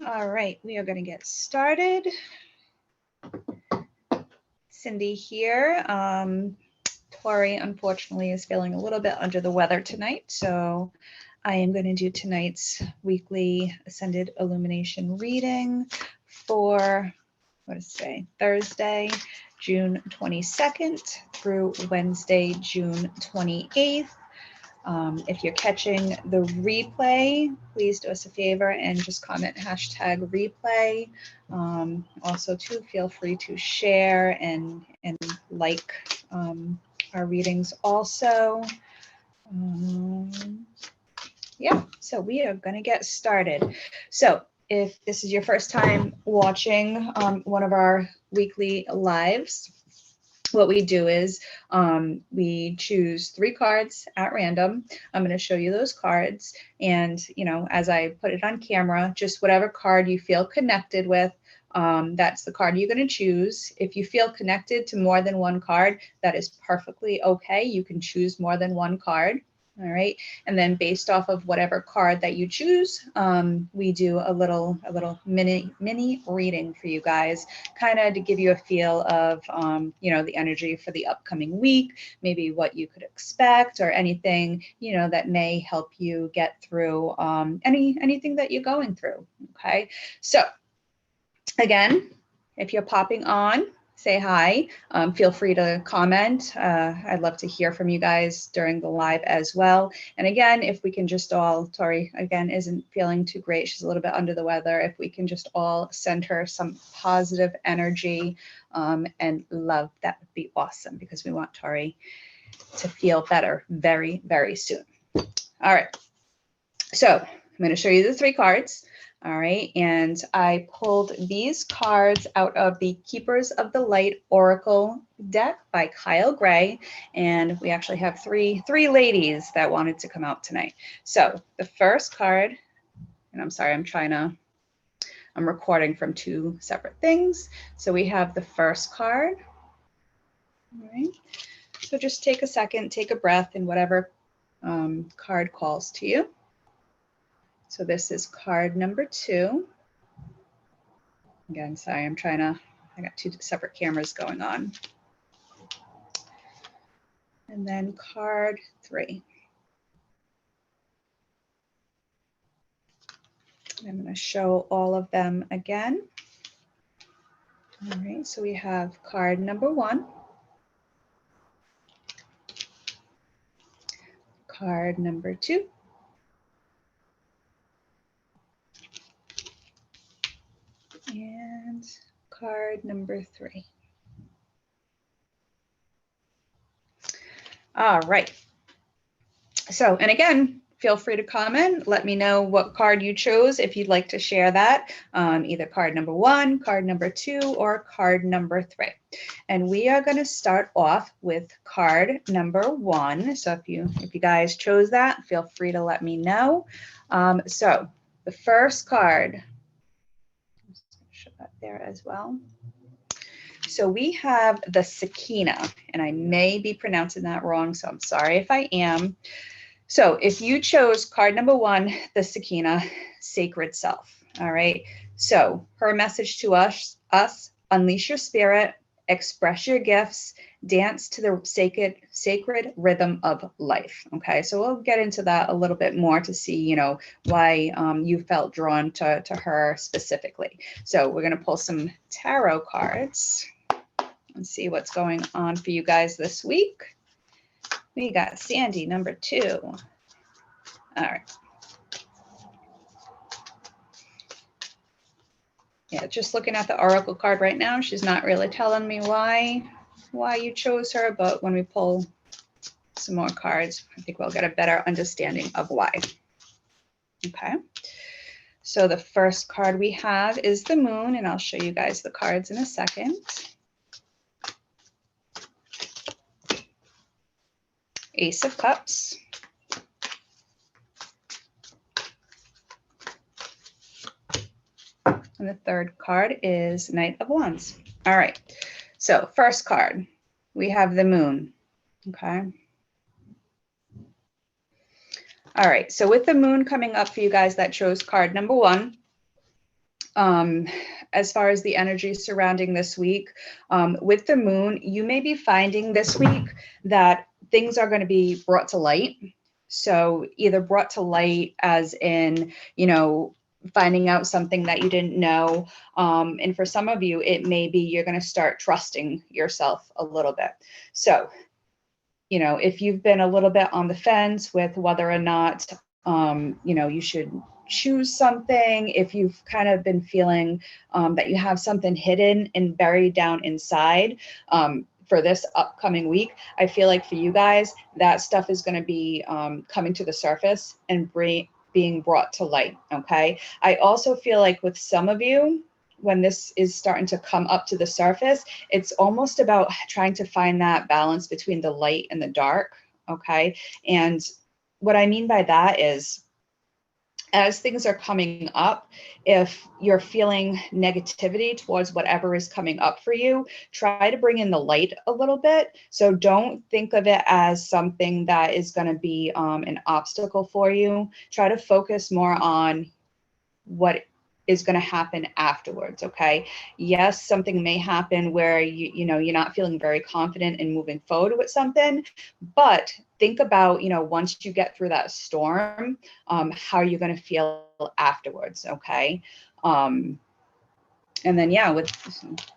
All right, we are going to get started. Cindy here. Tori, unfortunately, is feeling a little bit under the weather tonight, so I am going to do tonight's weekly Ascended Illumination reading for, what is today? Thursday, June 22nd through Wednesday, June 28th. If you're catching the replay, please do us a favor and just comment hashtag replay. Also, too, feel free to share and like our readings also. Yeah, so we are going to get started. So if this is your first time watching one of our weekly lives, what we do is we choose 3 cards at random. I'm going to show you those cards. And, you know, as I put it on camera, just whatever card you feel connected with, that's the card you're going to choose. If you feel connected to more than one card, that is perfectly okay. You can choose more than one card. All right. And then based off of whatever card that you choose, we do a little mini reading for you guys, kind of to give you a feel of, you know, the energy for the upcoming week, maybe what you could expect or anything, you know, that may help you get through anything that you're going through. Okay. So again, if you're popping on, say hi. Feel free to comment. I'd love to hear from you guys during the live as well. And again, if we can just all, Tori, again, isn't feeling too great. She's a little bit under the weather. If we can just all send her some positive energy and love, that would be awesome, because we want Tori to feel better very, very soon. All right. So I'm going to show you the 3 cards. All right, and I pulled these cards out of the Keepers of the Light Oracle deck by Kyle Gray, and we actually have three ladies that wanted to come out tonight. So the first card, and I'm sorry, I'm recording from 2 separate things. So we have the first card. All right, so just take a second, take a breath, and whatever card calls to you. So this is card number 2. Again, sorry, I got 2 separate cameras going on. And then card 3. I'm going to show all of them again. All right, so we have card number 1, card number 2, and card number 3. All right. So, and again, feel free to comment. Let me know what card you chose if you'd like to share that. Either card number 1, card number 2, or card number 3. And we are going to start off with card number 1. So if you guys chose that, feel free to let me know. So the first card, I'm just going to show that there as well. So we have the Sakina, and I may be pronouncing that wrong, so I'm sorry if I am. So if you chose card number 1, the Sakina, Sacred Self, all right? So her message to us, unleash your spirit, express your gifts, dance to the sacred rhythm of life, okay? So we'll get into that a little bit more to see, you know, why you felt drawn to her specifically. So we're going to pull some tarot cards and see what's going on for you guys this week. We got Sandy, number 2. All right. Yeah, just looking at the Oracle card right now, she's not really telling me why you chose her, but when we pull some more cards, I think we'll get a better understanding of why. Okay. So the first card we have is the Moon, and I'll show you guys the cards in a second. Ace of Cups. And the third card is Knight of Wands. All right. So first card, we have the Moon. Okay. All right. So with the Moon coming up for you guys that chose card number 1, As far as the energy surrounding this week, with the moon, you may be finding this week that things are going to be brought to light. So either brought to light as in, you know, finding out something that you didn't know. And for some of you, it may be you're going to start trusting yourself a little bit. So, you know, if you've been a little bit on the fence with whether or not, you know, you should choose something, if you've kind of been feeling that you have something hidden and buried down inside for this upcoming week, I feel like for you guys, that stuff is going to be coming to the surface and being brought to light. Okay. I also feel like with some of you, when this is starting to come up to the surface, it's almost about trying to find that balance between the light and the dark. Okay. And what I mean by that is, as things are coming up, if you're feeling negativity towards whatever is coming up for you, try to bring in the light a little bit. So don't think of it as something that is going to be an obstacle for you. Try to focus more on what is going to happen afterwards. Okay. Yes, something may happen where you know, you're not feeling very confident in moving forward with something, but think about, you know, once you get through that storm, how you're going to feel afterwards. Okay. And then, yeah, with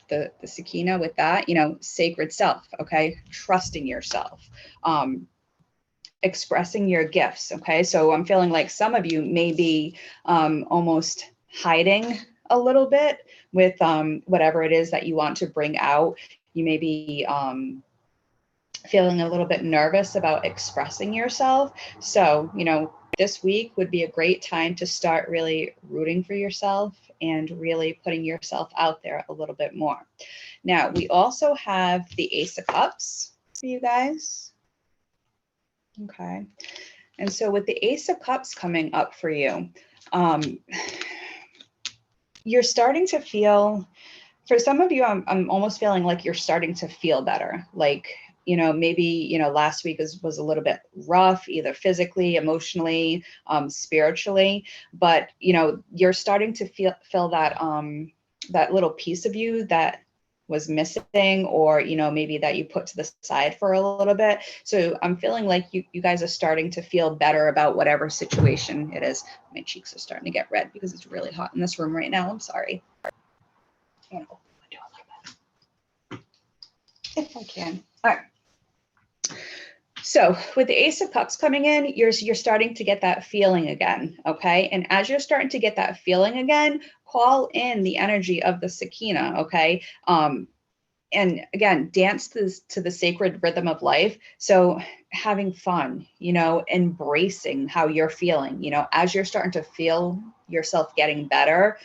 the Sakina, with that, you know, sacred self. Okay. Trusting yourself, expressing your gifts. Okay. So I'm feeling like some of you may be almost hiding a little bit with whatever it is that you want to bring out. You may be feeling a little bit nervous about expressing yourself. So, you know, this week would be a great time to start really rooting for yourself and really putting yourself out there a little bit more. Now, we also have the Ace of Cups for you guys. Okay. And so with the Ace of Cups coming up for you, you're starting to feel, for some of you, I'm almost feeling like you're starting to feel better. Like, you know, maybe, you know, last week was a little bit rough, either physically, emotionally, spiritually, but, you know, you're starting to feel that, that little piece of you that was missing, or, you know, maybe that you put to the side for a little bit. So I'm feeling like you guys are starting to feel better about whatever situation it is. My cheeks are starting to get red because it's really hot in this room right now. I'm sorry. I'm gonna open the window a little bit if I can. All right. So with the Ace of Cups coming in, you're starting to get that feeling again, okay? And as you're starting to get that feeling again, call in the energy of the Sakina, okay? And again, dance to the sacred rhythm of life. So having fun, you know, embracing how you're feeling, you know, as you're starting to feel yourself getting better,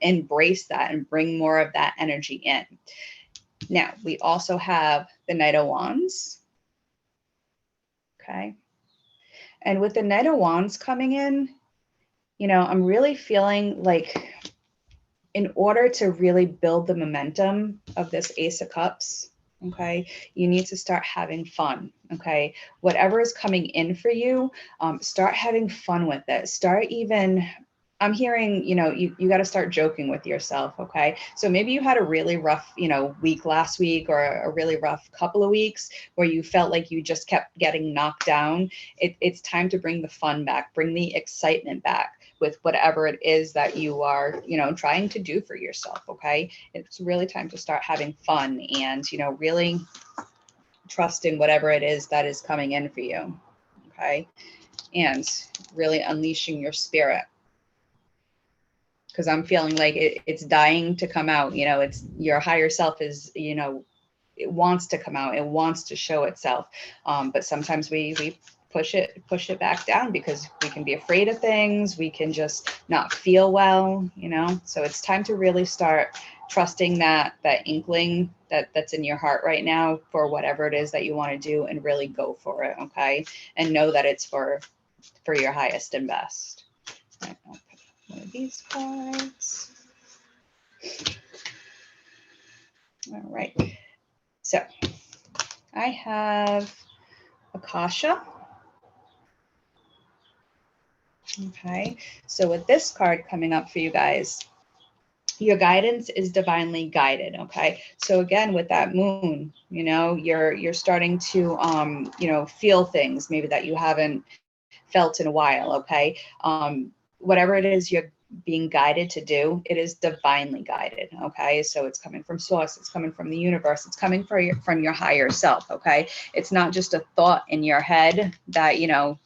embrace that and bring more of that energy in. Now, we also have the Knight of Wands. Okay. And with the Knight of Wands coming in, you know, I'm really feeling like in order to really build the momentum of this Ace of Cups, okay, you need to start having fun. Okay. Whatever is coming in for you, start having fun with it. Start even, I'm hearing, you know, you got to start joking with yourself. Okay. So maybe you had a really rough, you know, week last week, or a really rough couple of weeks where you felt like you just kept getting knocked down. It's time to bring the fun back, bring the excitement back with whatever it is that you are, you know, trying to do for yourself. Okay. It's really time to start having fun and, you know, really trusting whatever it is that is coming in for you. Okay. And really unleashing your spirit, because I'm feeling like it's dying to come out. You know, it's your higher self is, you know, it wants to come out. It wants to show itself. But sometimes we push it back down because we can be afraid of things. We can just not feel well, you know? So it's time to really start trusting that inkling that's in your heart right now for whatever it is that you want to do, and really go for it. Okay. And know that it's for your highest and best. All right, I'll put one of these cards. All right. So I have Akasha. Okay. So with this card coming up for you guys, your guidance is divinely guided. Okay. So again, with that moon, you know, you're starting to, you know, feel things maybe that you haven't felt in a while. Okay. Whatever it is you're being guided to do, it is divinely guided. Okay. So it's coming from source. It's coming from the universe. It's coming from your higher self. Okay. It's not just a thought in your head that, you know,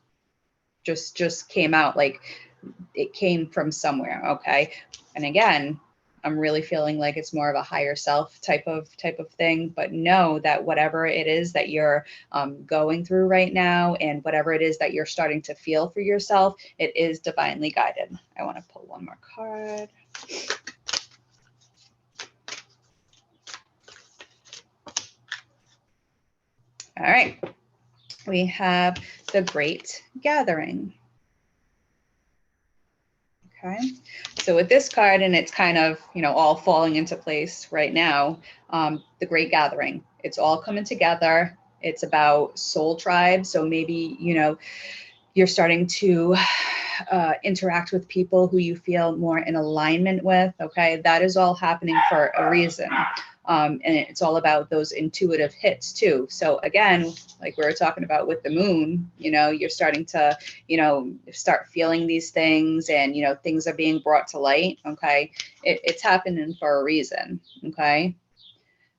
just came out. Like, it came from somewhere. Okay. And again, I'm really feeling like it's more of a higher self type of thing, but know that whatever it is that you're going through right now, and whatever it is that you're starting to feel for yourself, it is divinely guided. I want to pull one more card. All right. We have the Great Gathering. Okay, so with this card, and it's kind of, you know, all falling into place right now, the Great Gathering, it's all coming together. It's about soul tribe. So maybe, you know, you're starting to interact with people who you feel more in alignment with. Okay, that is all happening for a reason. And it's all about those intuitive hits too. So again, like we were talking about with the moon, you know, you're starting to, you know, start feeling these things, and, you know, things are being brought to light. Okay, it's happening for a reason. Okay,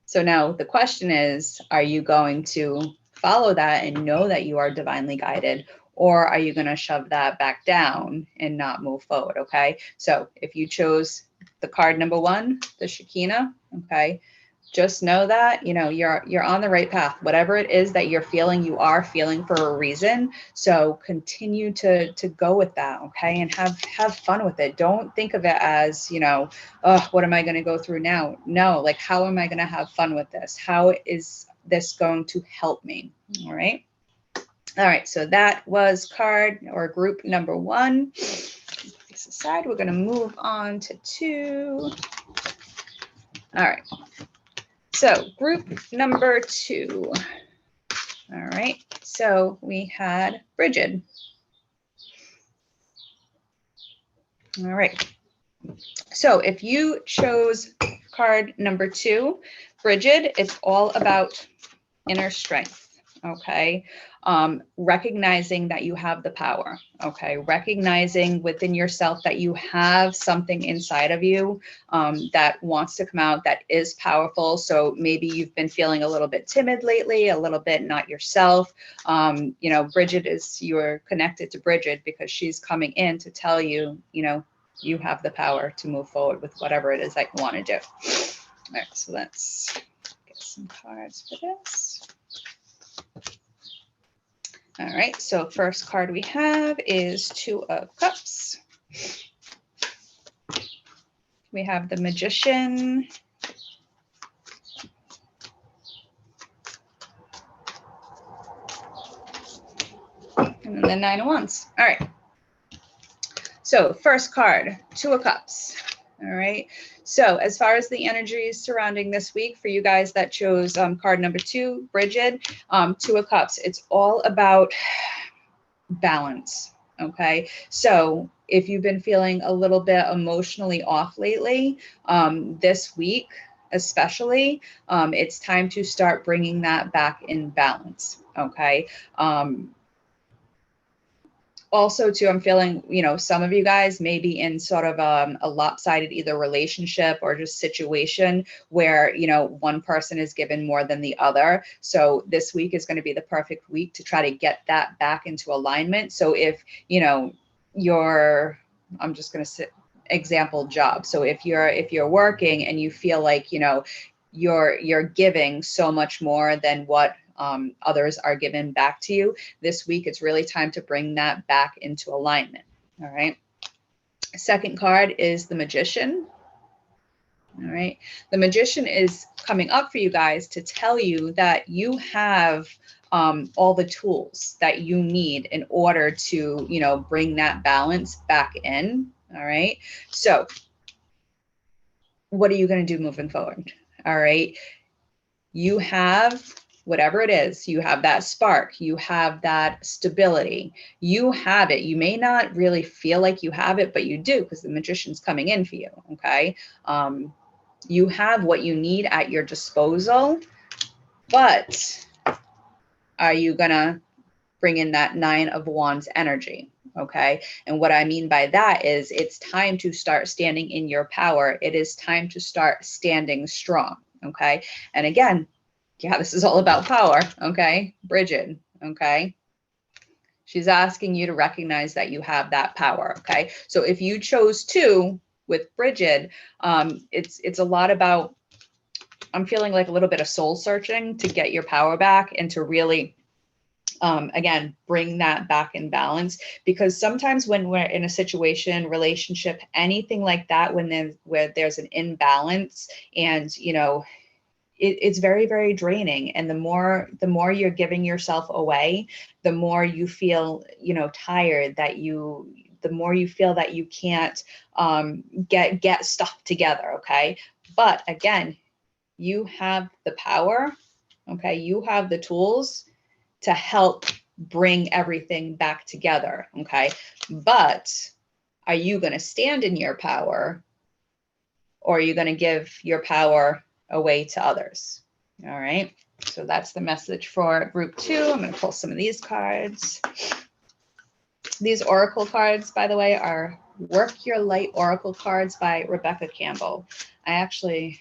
so now the question is, are you going to follow that and know that you are divinely guided? Or are you going to shove that back down and not move forward? Okay, so if you chose the card number one, the Shekinah, okay, just know that, you know, you're on the right path. Whatever it is that you're feeling, you are feeling for a reason. So continue to go with that. Okay, and have fun with it. Don't think of it as, you know, oh, what am I going to go through now? No, like, how am I going to have fun with this? How is this going to help me? All right. All right, so that was card or group number one. Put this aside. We're going to move on to two. All right. So group number two. All right, so we had Bridget. All right, so if you chose card number two, Bridget, it's all about inner strength. Okay, recognizing that you have the power. Okay, recognizing within yourself that you have something inside of you that wants to come out, that is powerful. So maybe you've been feeling a little bit timid lately, a little bit not yourself. You know, Bridget is, you're connected to Bridget because she's coming in to tell you, you know, you have the power to move forward with whatever it is that you want to do. All right, so let's get some cards for this. All right, so first card we have is Two of Cups. We have the Magician. And then the Nine of Wands. All right. So first card, Two of Cups. All right. So as far as the energies surrounding this week for you guys that chose card number two, Bridget, Two of Cups, it's all about balance. Okay. So if you've been feeling a little bit emotionally off lately, this week, especially, it's time to start bringing that back in balance. Okay. Also too, I'm feeling, you know, some of you guys may be in sort of a lopsided either relationship or just situation where, you know, one person is given more than the other. So this week is going to be the perfect week to try to get that back into alignment. So if, you know, I'm just going to say example job. So if you're working and you feel like, you know, you're giving so much more than what others are given back to you, this week it's really time to bring that back into alignment. All right. Second card is the Magician. All right. The Magician is coming up for you guys to tell you that you have all the tools that you need in order to, you know, bring that balance back in. All right. So what are you going to do moving forward? All right. You have whatever it is, you have that spark, you have that stability, you have it. You may not really feel like you have it, but you do, because the magician's coming in for you, okay? You have what you need at your disposal, but are you gonna bring in that 9 of Wands energy? Okay. And what I mean by that is it's time to start standing in your power. It is time to start standing strong. Okay. And again, yeah, this is all about power. Okay. Bridget. Okay. She's asking you to recognize that you have that power. Okay. So if you chose to with Bridget, it's a lot about, I'm feeling like a little bit of soul searching to get your power back and to really again, bring that back in balance, because sometimes when we're in a situation, relationship, anything like that, where there's an imbalance, and it's very, very draining. And the more you're giving yourself away, the more you feel, tired, the more you feel that you can't get stuff together. Okay. But again, you have the power. Okay. You have the tools to help bring everything back together. Okay. But are you going to stand in your power, or are you going to give your power away to others? All right. So that's the message for group 2. I'm going to pull some of these cards. These oracle cards, by the way, are Work Your Light Oracle cards by Rebecca Campbell. I actually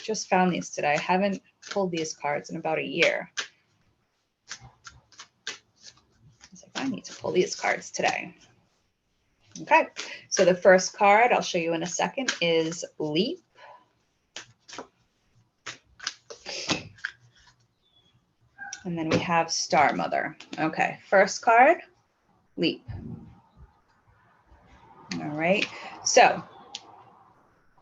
just found these today. I haven't pulled these cards in about a year. I need to pull these cards today. Okay, so the first card I'll show you in a second is Leap. And then we have Star Mother. Okay, first card, Leap. All right, so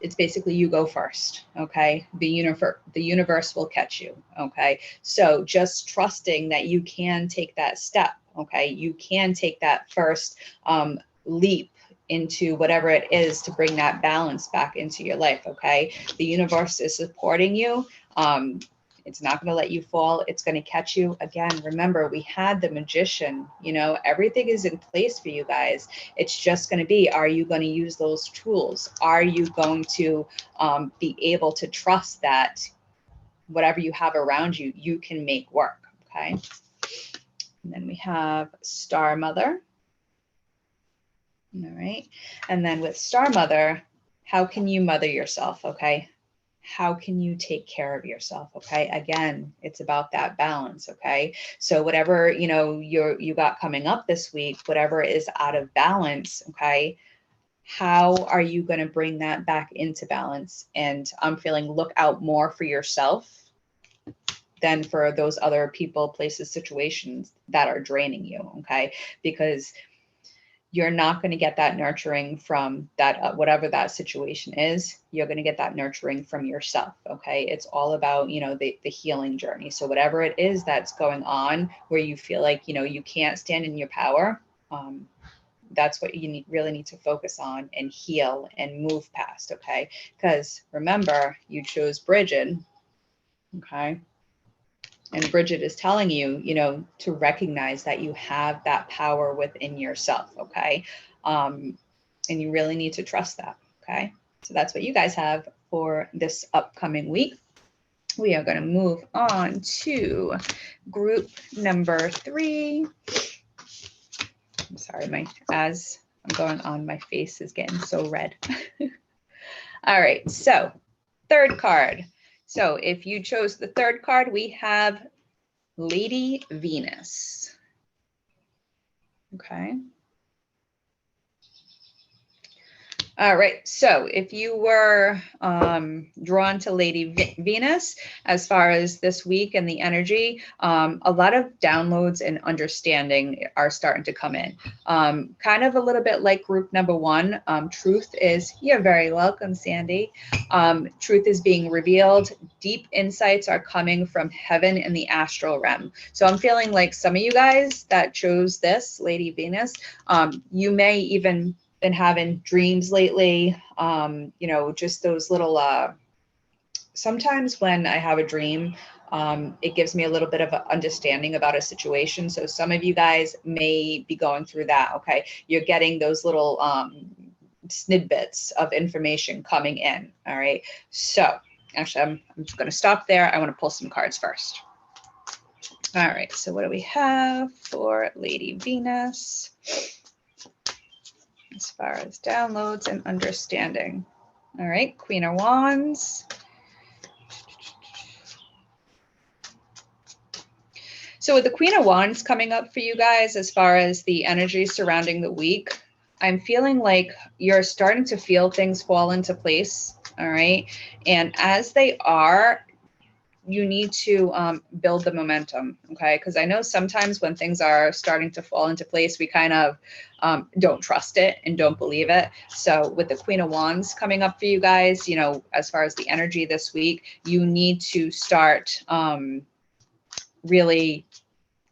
it's basically you go first, okay? The universe will catch you, okay? So just trusting that you can take that step, okay? You can take that first leap into whatever it is to bring that balance back into your life, okay? The universe is supporting you. It's not going to let you fall. It's going to catch you. Again, remember, we had the magician, everything is in place for you guys. It's just going to be, are you going to use those tools? Are you going to be able to trust that whatever you have around you, you can make work, okay? And then we have Star Mother. All right. And then with Star Mother, how can you mother yourself, okay? How can you take care of yourself? Okay. Again, it's about that balance. Okay. So whatever, you got coming up this week, whatever is out of balance. Okay. How are you going to bring that back into balance? And I'm feeling look out more for yourself than for those other people, places, situations that are draining you. Okay. Because you're not going to get that nurturing from that, whatever that situation is. You're going to get that nurturing from yourself. Okay. It's all about, the healing journey. So whatever it is that's going on where you feel like, you can't stand in your power, that's what you really need to focus on and heal and move past. Okay. Because remember, you chose Bridget. Okay. And Bridget is telling you, to recognize that you have that power within yourself. Okay. And you really need to trust that. Okay. So that's what you guys have for this upcoming week. We are going to move on to group number 3. I'm sorry, as I'm going on, my face is getting so red. All right. So third card. So if you chose the third card, we have Lady Venus. Okay. All right. So if you were drawn to Lady Venus, as far as this week and the energy, a lot of downloads and understanding are starting to come in. Kind of a little bit like group number 1. Truth is, you're very welcome, Sandy. Truth is being revealed. Deep insights are coming from heaven and the astral realm. So I'm feeling like some of you guys that chose this, Lady Venus, you may even been having dreams lately, just those little, sometimes when I have a dream, It gives me a little bit of an understanding about a situation. So some of you guys may be going through that, okay? You're getting those little snippets of information coming in, all right? So actually, I'm just gonna stop there. I wanna pull some cards first. All right, so what do we have for Lady Venus as far as downloads and understanding? All right, Queen of Wands. So with the Queen of Wands coming up for you guys, as far as the energy surrounding the week, I'm feeling like you're starting to feel things fall into place, all right? And as they are, you need to build the momentum, okay? Because I know sometimes when things are starting to fall into place, we kind of don't trust it and don't believe it. So with the Queen of Wands coming up for you guys, you know, as far as the energy this week, you need to start really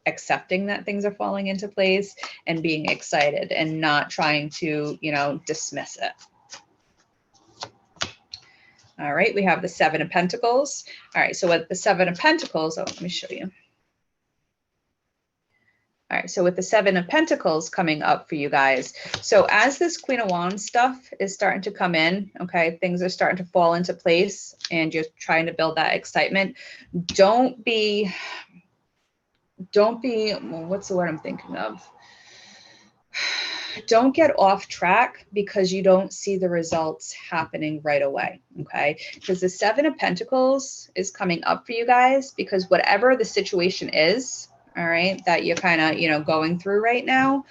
accepting that things are falling into place and being excited and not trying to, you know, dismiss it. All right, we have the Seven of Pentacles. All right, so with the Seven of Pentacles, oh, let me show you. All right, so with the Seven of Pentacles coming up for you guys, so as this Queen of Wands stuff is starting to come in, okay, things are starting to fall into place and you're trying to build that excitement, don't be, well, what's the word I'm thinking of? Don't get off track because you don't see the results happening right away, okay? Because the Seven of Pentacles is coming up for you guys because whatever the situation is, all right, that you're kind of, you know, going through right now,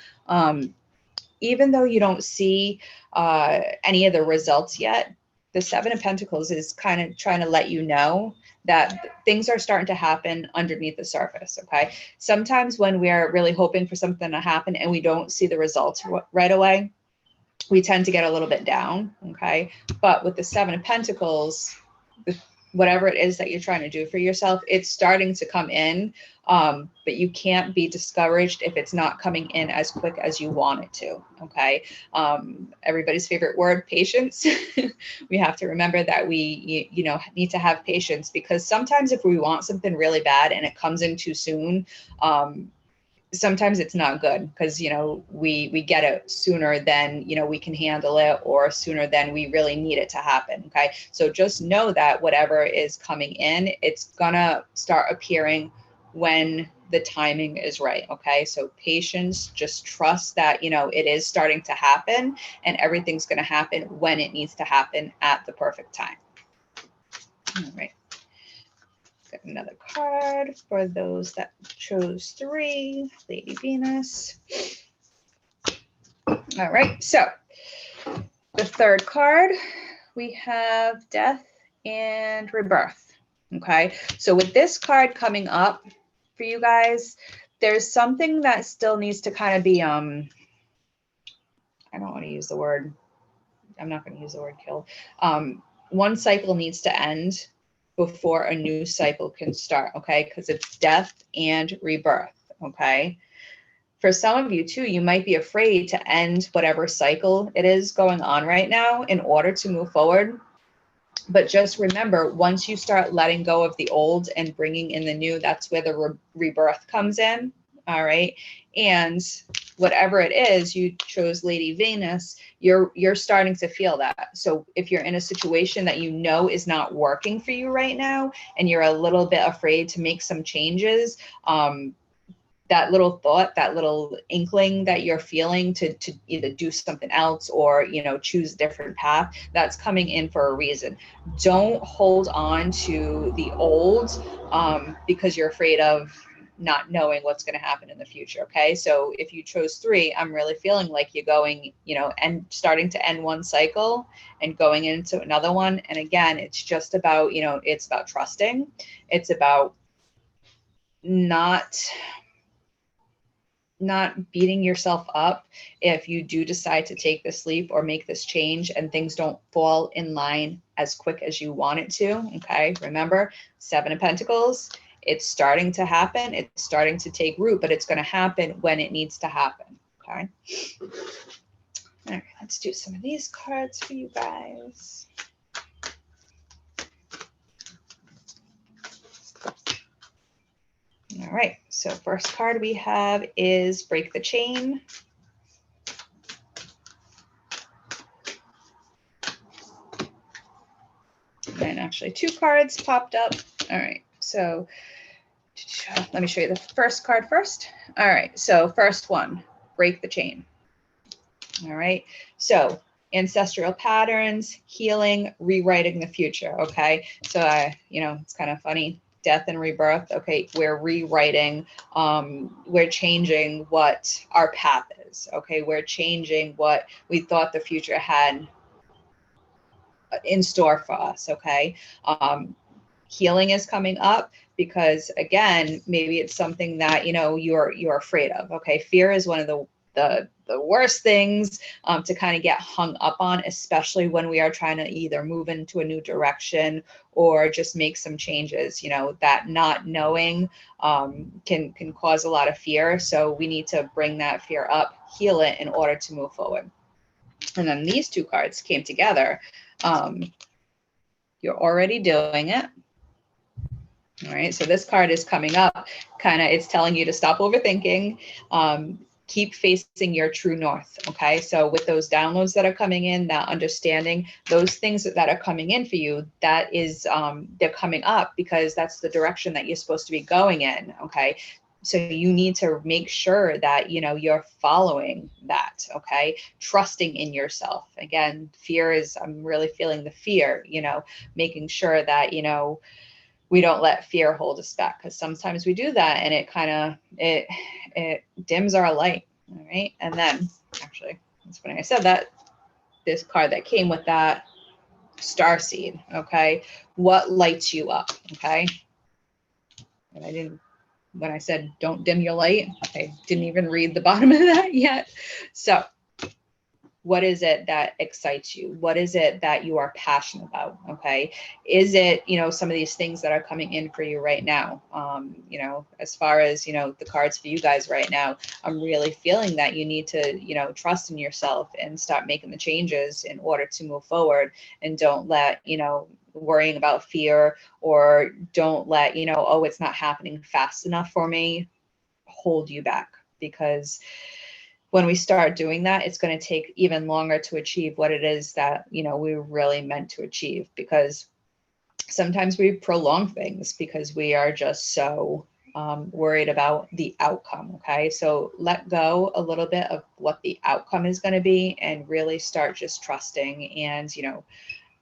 even though you don't see any of the results yet, the Seven of Pentacles is kind of trying to let you know that things are starting to happen underneath the surface, okay? Sometimes when we're really hoping for something to happen and we don't see the results right away, we tend to get a little bit down, okay? But with the Seven of Pentacles, whatever it is that you're trying to do for yourself, it's starting to come in, but you can't be discouraged if it's not coming in as quick as you want it to, okay? Everybody's favorite word, patience. We have to remember that we, you know, need to have patience because sometimes if we want something really bad and it comes in too soon, sometimes it's not good because, you know, we get it sooner than, you know, we can handle it or sooner than we really need it to happen. Okay. So just know that whatever is coming in, it's gonna start appearing when the timing is right. Okay. So patience, just trust that, you know, it is starting to happen and everything's going to happen when it needs to happen at the perfect time. All right. Got another card for those that chose 3, Lady Venus. All right, so the third card, we have Death and Rebirth. Okay, so with this card coming up for you guys, there's something that still needs to kind of be, I don't want to use the word, I'm not going to use the word kill. One cycle needs to end before a new cycle can start, okay? Because it's death and rebirth, okay? For some of you too, you might be afraid to end whatever cycle it is going on right now in order to move forward. But just remember, once you start letting go of the old and bringing in the new, that's where the rebirth comes in, all right? And whatever it is, you chose Lady Venus, you're starting to feel that. So if you're in a situation that you know is not working for you right now, and you're a little bit afraid to make some changes, that little thought, that little inkling that you're feeling to either do something else or, you know, choose a different path, that's coming in for a reason. Don't hold on to the old because you're afraid of not knowing what's going to happen in the future. Okay. So if you chose 3, I'm really feeling like you're going, you know, and starting to end one cycle and going into another one. And again, it's just about, you know, it's about trusting. It's about not beating yourself up if you do decide to take this leap or make this change and things don't fall in line as quick as you want it to. Okay. Remember, 7 of Pentacles, it's starting to happen. It's starting to take root, but it's going to happen when it needs to happen. Okay. All right. Let's do some of these cards for you guys. All right, so first card we have is Break the Chain. And actually 2 cards popped up. All right, so let me show you the first card first. All right, so first one, Break the Chain. All right, so ancestral patterns, healing, rewriting the future. Okay, so it's kind of funny, death and rebirth. Okay, we're rewriting, we're changing what our path is. Okay, we're changing what we thought the future had in store for us. Okay, healing is coming up because, again, maybe it's something that you're afraid of. Okay, fear is one of the worst things to kind of get hung up on, especially when we are trying to either move into a new direction or just make some changes. That not knowing can cause a lot of fear. So we need to bring that fear up, heal it in order to move forward. And then these 2 cards came together. You're already doing it. All right, so this card is coming up, it's telling you to stop overthinking, keep facing your true north. Okay, so with those downloads that are coming in, that understanding, those things that are coming in for you, that is, they're coming up because that's the direction that you're supposed to be going in. Okay, so you need to make sure that, you're following that. Okay, trusting in yourself. Again, fear is, I'm really feeling the fear, making sure that, we don't let fear hold us back, because sometimes we do that and it dims our light. All right, and then actually, it's funny I said that. This card that came with that, Starseed. Okay, what lights you up? Okay, and when I said don't dim your light, I didn't even read the bottom of that yet. So what is it that excites you? What is it that you are passionate about? Okay, is it some of these things that are coming in for you right now? As far as the cards for you guys right now, I'm really feeling that you need to trust in yourself and start making the changes in order to move forward, and don't let worrying about fear, or don't let oh, it's not happening fast enough for me, hold you back. Because when we start doing that, it's going to take even longer to achieve what it is that, we really meant to achieve. Because sometimes we prolong things because we are just so worried about the outcome. Okay, so let go a little bit of what the outcome is going to be and really start just trusting and,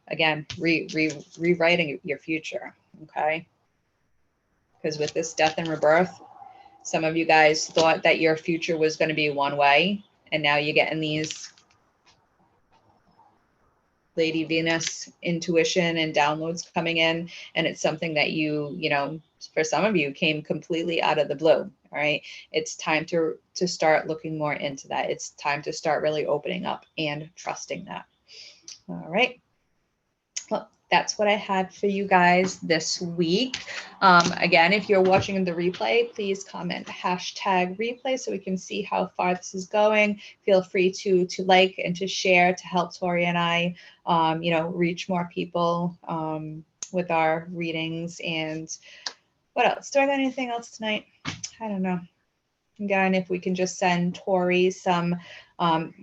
again, rewriting your future. Okay, because with this death and rebirth, some of you guys thought that your future was going to be one way, and now you're getting these Lady Venus intuition and downloads coming in, and it's something that for some of you came completely out of the blue. All right, it's time to start looking more into that. It's time to start really opening up and trusting that. All right. Well, that's what I had for you guys this week. Again, if you're watching the replay, please comment #replay so we can see how far this is going. Feel free to like and to share to help Tori and I, reach more people with our readings. And what else? Do I got anything else tonight? I don't know. Again, if we can just send Tori some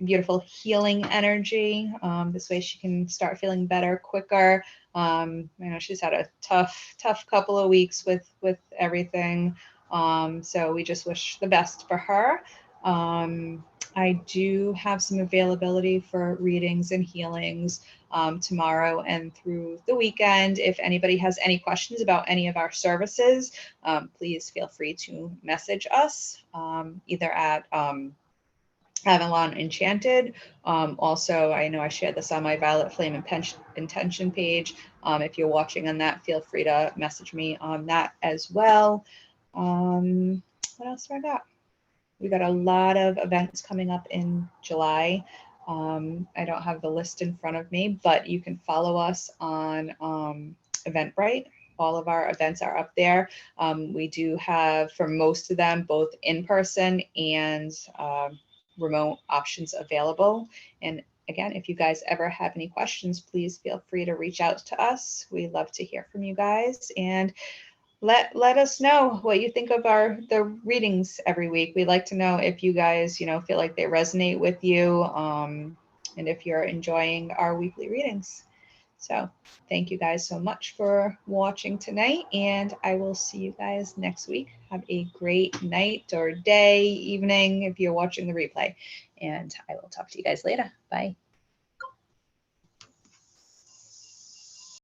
beautiful healing energy, this way she can start feeling better quicker. I know she's had a tough couple of weeks with everything, so we just wish the best for her. I do have some availability for readings and healings tomorrow and through the weekend. If anybody has any questions about any of our services, please feel free to message us either at Avalon Enchanted. Also, I know I shared this on my Violet Flame Intention page. If you're watching on that, feel free to message me on that as well. What else do I got? We got a lot of events coming up in July. I don't have the list in front of me, but you can follow us on Eventbrite. All of our events are up there. We do have, for most of them, both in-person and remote options available. And again, if you guys ever have any questions, please feel free to reach out to us. We love to hear from you guys. And let us know what you think of the readings every week. We'd like to know if you guys, feel like they resonate with you, and if you're enjoying our weekly readings. So thank you guys so much for watching tonight, and I will see you guys next week. Have a great night or day, evening if you're watching the replay, and I will talk to you guys later. Bye.